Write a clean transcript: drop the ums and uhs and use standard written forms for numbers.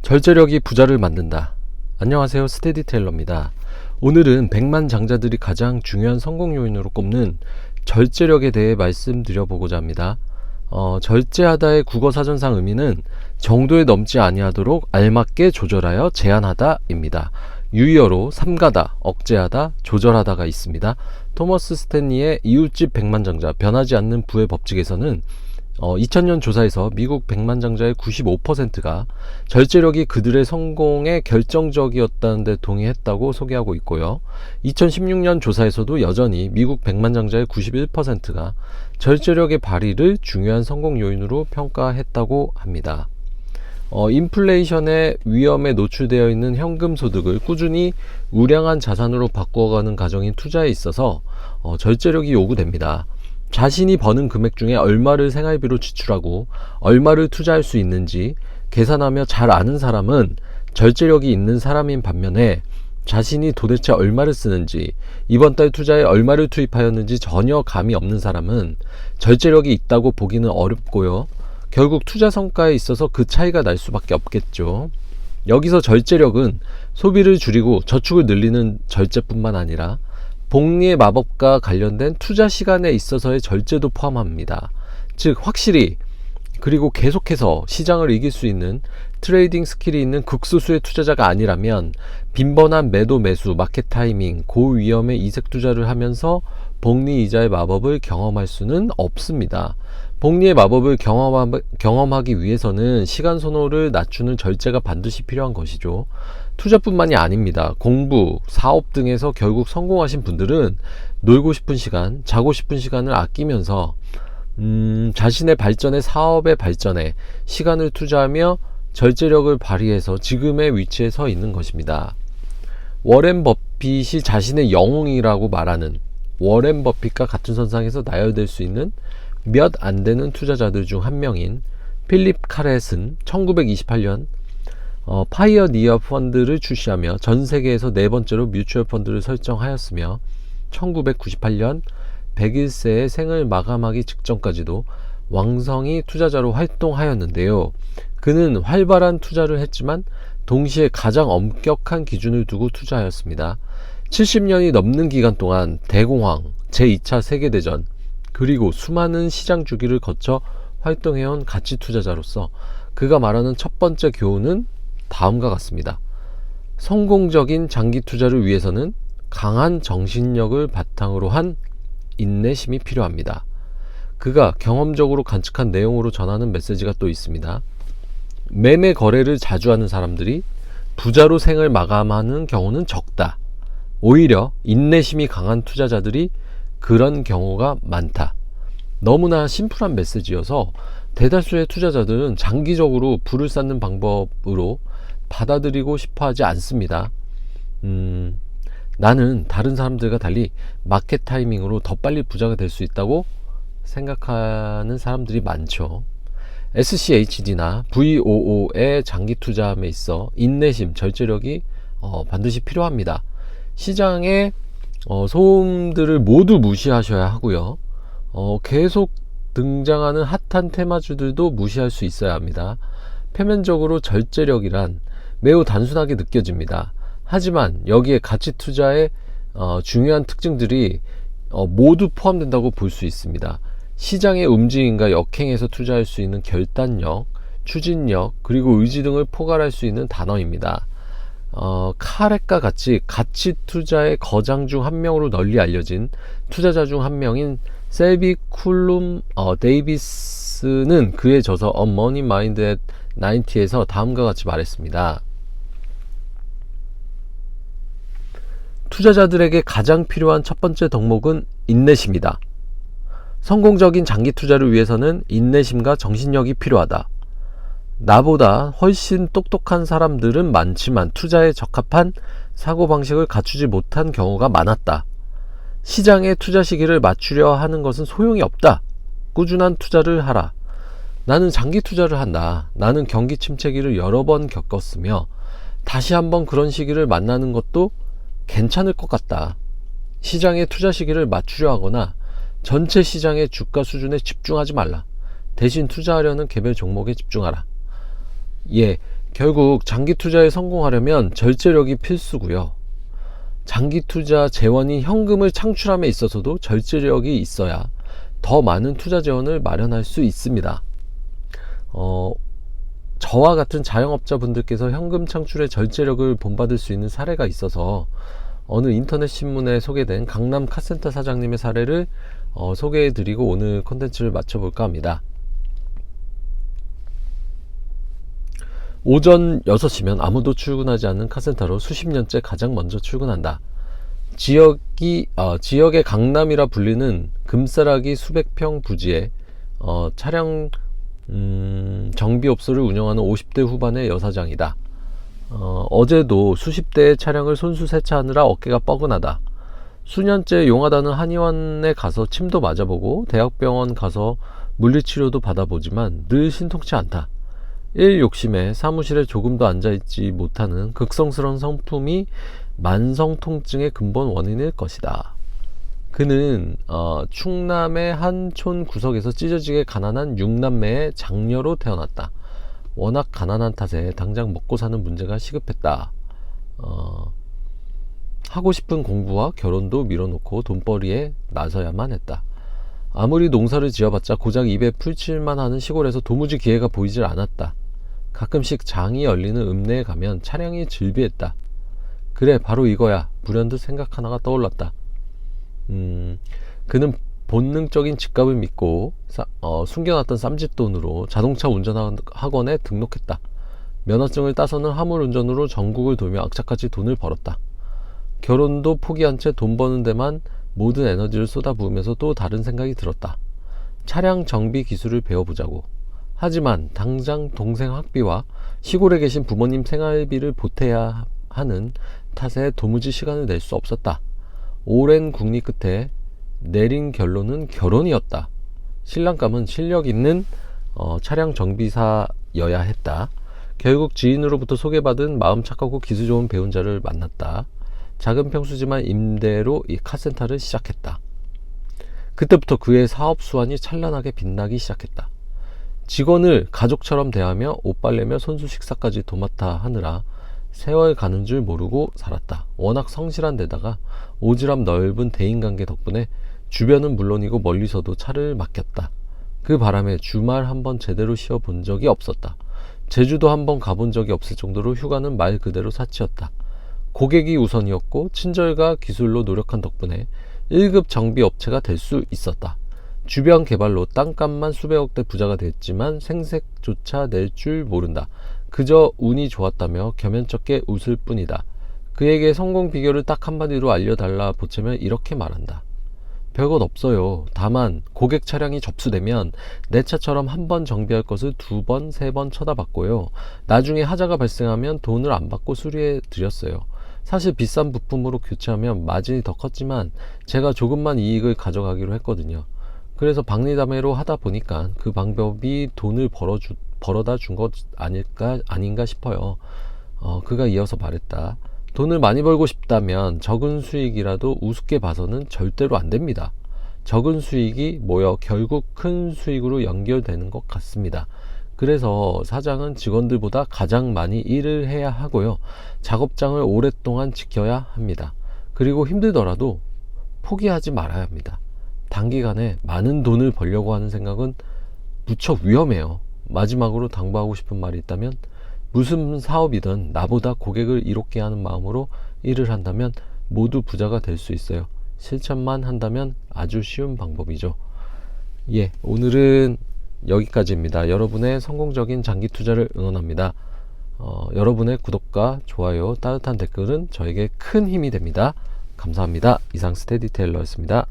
절제력이 부자를 만든다. 안녕하세요, 스테디테일러입니다. 오늘은 백만장자들이 가장 중요한 성공 요인으로 꼽는 절제력에 대해 말씀드려보고자 합니다. 절제하다의 국어사전상 의미는 정도에 넘지 아니하도록 알맞게 조절하여 제한하다 입니다. 유의어로 삼가다, 억제하다, 조절하다가 있습니다. 토머스 스탠리의 이웃집 백만장자, 변하지 않는 부의 법칙에서는 2000년 조사에서 미국 백만장자의 95%가 절제력이 그들의 성공에 결정적이었다는 데 동의했다고 소개하고 있고요. 2016년 조사에서도 여전히 미국 백만장자의 91%가 절제력의 발휘를 중요한 성공 요인으로 평가했다고 합니다. 인플레이션의 위험에 노출되어 있는 현금 소득을 꾸준히 우량한 자산으로 바꾸어가는 가정인 투자에 있어서 절제력이 요구됩니다. 자신이 버는 금액 중에 얼마를 생활비로 지출하고 얼마를 투자할 수 있는지 계산하며 잘 아는 사람은 절제력이 있는 사람인 반면에 자신이 도대체 얼마를 쓰는지, 이번 달 투자에 얼마를 투입하였는지 전혀 감이 없는 사람은 절제력이 있다고 보기는 어렵고요. 결국 투자 성과에 있어서 그 차이가 날 수밖에 없겠죠. 여기서 절제력은 소비를 줄이고 저축을 늘리는 절제뿐만 아니라 복리의 마법과 관련된 투자 시간에 있어서의 절제도 포함합니다. 즉 확실히 그리고 계속해서 시장을 이길 수 있는 트레이딩 스킬이 있는 극소수의 투자자가 아니라면 빈번한 매도 매수, 마켓 타이밍, 고위험의 이색 투자를 하면서 복리 이자의 마법을 경험할 수는 없습니다. 복리의 마법을 경험하기 위해서는 시간 소모를 낮추는 절제가 반드시 필요한 것이죠. 투자뿐만이 아닙니다. 공부, 사업 등에서 결국 성공하신 분들은 놀고 싶은 시간, 자고 싶은 시간을 아끼면서 자신의 발전에, 사업의 발전에 시간을 투자하며 절제력을 발휘해서 지금의 위치에 서 있는 것입니다. 워렌 버핏이 자신의 영웅이라고 말하는 워렌 버핏과 같은 선상에서 나열될 수 있는 몇 안 되는 투자자들 중 한 명인 필립 카렛은 1928년 파이어니어 펀드를 출시하며 전 세계에서 네 번째로 뮤추얼 펀드를 설정하였으며 1998년 101세의 생을 마감하기 직전까지도 왕성히 투자자로 활동하였는데요. 그는 활발한 투자를 했지만 동시에 가장 엄격한 기준을 두고 투자하였습니다. 70년이 넘는 기간 동안 대공황, 제2차 세계대전, 그리고 수많은 시장 주기를 거쳐 활동해온 가치 투자자로서 그가 말하는 첫 번째 교훈은 다음과 같습니다. 성공적인 장기 투자를 위해서는 강한 정신력을 바탕으로 한 인내심이 필요합니다. 그가 경험적으로 관측한 내용으로 전하는 메시지가 또 있습니다. 매매 거래를 자주 하는 사람들이 부자로 생을 마감하는 경우는 적다. 오히려 인내심이 강한 투자자들이 그런 경우가 많다. 너무나 심플한 메시지여서 대다수의 투자자들은 장기적으로 부를 쌓는 방법으로 받아들이고 싶어 하지 않습니다. 나는 다른 사람들과 달리 마켓 타이밍으로 더 빨리 부자가 될 수 있다고 생각하는 사람들이 많죠. SCHD나 VOO의 장기 투자함에 있어 인내심, 절제력이 반드시 필요합니다. 시장의 소음들을 모두 무시하셔야 하고요. 계속 등장하는 핫한 테마주들도 무시할 수 있어야 합니다. 표면적으로 절제력이란 매우 단순하게 느껴집니다. 하지만 여기에 가치 투자의 중요한 특징들이 모두 포함된다고 볼 수 있습니다. 시장의 움직임과 역행에서 투자할 수 있는 결단력, 추진력, 그리고 의지 등을 포괄할 수 있는 단어입니다. 카렛과 같이 가치 투자의 거장 중 한 명으로 널리 알려진 투자자 중 한 명인 셀비 쿨룸 데이비스는 그의 저서 A Money Mind at 90에서 다음과 같이 말했습니다. 투자자들에게 가장 필요한 첫 번째 덕목은 인내심이다. 성공적인 장기 투자를 위해서는 인내심과 정신력이 필요하다. 나보다 훨씬 똑똑한 사람들은 많지만 투자에 적합한 사고방식을 갖추지 못한 경우가 많았다. 시장의 투자 시기를 맞추려 하는 것은 소용이 없다. 꾸준한 투자를 하라. 나는 장기 투자를 한다. 나는 경기 침체기를 여러 번 겪었으며 다시 한번 그런 시기를 만나는 것도 괜찮을 것 같다. 시장의 투자 시기를 맞추려 하거나 전체 시장의 주가 수준에 집중하지 말라. 대신 투자하려는 개별 종목에 집중하라. 결국 장기 투자에 성공하려면 절제력이 필수고요. 장기 투자 재원인 현금을 창출함에 있어서도 절제력이 있어야 더 많은 투자 재원을 마련할 수 있습니다. 저와 같은 자영업자분들께서 현금 창출의 절제력을 본받을 수 있는 사례가 있어서 어느 인터넷 신문에 소개된 강남 카센터 사장님의 사례를 소개해드리고 오늘 콘텐츠를 마쳐볼까 합니다. 오전 6시면 아무도 출근하지 않는 카센터로 수십 년째 가장 먼저 출근한다. 지역의 강남이라 불리는 금싸라기 수백 평 부지에 차량 정비업소를 운영하는 50대 후반의 여사장이다. 어제도 수십 대의 차량을 손수 세차하느라 어깨가 뻐근하다. 수년째 용하다는 한의원에 가서 침도 맞아보고 대학병원 가서 물리치료도 받아보지만 늘 신통치 않다. 일 욕심에 사무실에 조금도 앉아있지 못하는 극성스러운 성품이 만성통증의 근본 원인일 것이다. 그는 충남의 한 촌 구석에서 찢어지게 가난한 6남매의 장녀로 태어났다. 워낙 가난한 탓에 당장 먹고 사는 문제가 시급했다. 하고 싶은 공부와 결혼도 밀어놓고 돈벌이에 나서야만 했다. 아무리 농사를 지어봤자 고작 입에 풀칠만 하는 시골에서 도무지 기회가 보이질 않았다. 가끔씩 장이 열리는 읍내에 가면 차량이 즐비했다. 그래, 바로 이거야. 불현듯 생각 하나가 떠올랐다. 그는 본능적인 집값을 믿고 숨겨놨던 쌈짓돈으로 자동차 운전학원에 등록했다. 면허증을 따서는 화물운전으로 전국을 돌며 악착같이 돈을 벌었다. 결혼도 포기한 채 돈 버는 데만 모든 에너지를 쏟아부으면서 또 다른 생각이 들었다. 차량 정비 기술을 배워보자고. 하지만 당장 동생 학비와 시골에 계신 부모님 생활비를 보태야 하는 탓에 도무지 시간을 낼 수 없었다. 오랜 궁리 끝에 내린 결론은 결혼이었다. 신랑감은 실력 있는 차량 정비사여야 했다. 결국 지인으로부터 소개받은 마음 착하고 기술 좋은 배운자를 만났다. 작은 평수지만 임대로 이 카센터를 시작했다. 그때부터 그의 사업 수완이 찬란하게 빛나기 시작했다. 직원을 가족처럼 대하며 옷 빨래며 손수 식사까지 도맡아 하느라 세월 가는 줄 모르고 살았다. 워낙 성실한 데다가 오지랖 넓은 대인관계 덕분에 주변은 물론이고 멀리서도 차를 맡겼다. 그 바람에 주말 한번 제대로 쉬어본 적이 없었다. 제주도 한번 가본 적이 없을 정도로 휴가는 말 그대로 사치였다. 고객이 우선이었고 친절과 기술로 노력한 덕분에 1급 정비 업체가 될 수 있었다. 주변 개발로 땅값만 수백억대 부자가 됐지만 생색조차 낼 줄 모른다. 그저 운이 좋았다며 겸연쩍게 웃을 뿐이다. 그에게 성공 비결을 딱 한마디로 알려달라 보채면 이렇게 말한다. 별것 없어요. 다만 고객 차량이 접수되면 내 차처럼 한 번 정비할 것을 2번, 3번 쳐다봤고요. 나중에 하자가 발생하면 돈을 안 받고 수리해 드렸어요. 사실 비싼 부품으로 교체하면 마진이 더 컸지만 제가 조금만 이익을 가져가기로 했거든요. 그래서 박리담회로 하다 보니까 그 방법이 돈을 벌어다 준 것 아닌가 싶어요. 그가 이어서 말했다. 돈을 많이 벌고 싶다면 적은 수익이라도 우습게 봐서는 절대로 안 됩니다. 적은 수익이 모여 결국 큰 수익으로 연결되는 것 같습니다. 그래서 사장은 직원들보다 가장 많이 일을 해야 하고요. 작업장을 오랫동안 지켜야 합니다. 그리고 힘들더라도 포기하지 말아야 합니다. 단기간에 많은 돈을 벌려고 하는 생각은 무척 위험해요. 마지막으로 당부하고 싶은 말이 있다면 무슨 사업이든 나보다 고객을 이롭게 하는 마음으로 일을 한다면 모두 부자가 될 수 있어요. 실천만 한다면 아주 쉬운 방법이죠. 예, 오늘은 여기까지입니다. 여러분의 성공적인 장기 투자를 응원합니다. 여러분의 구독과 좋아요, 따뜻한 댓글은 저에게 큰 힘이 됩니다. 감사합니다. 이상 스테디테일러였습니다.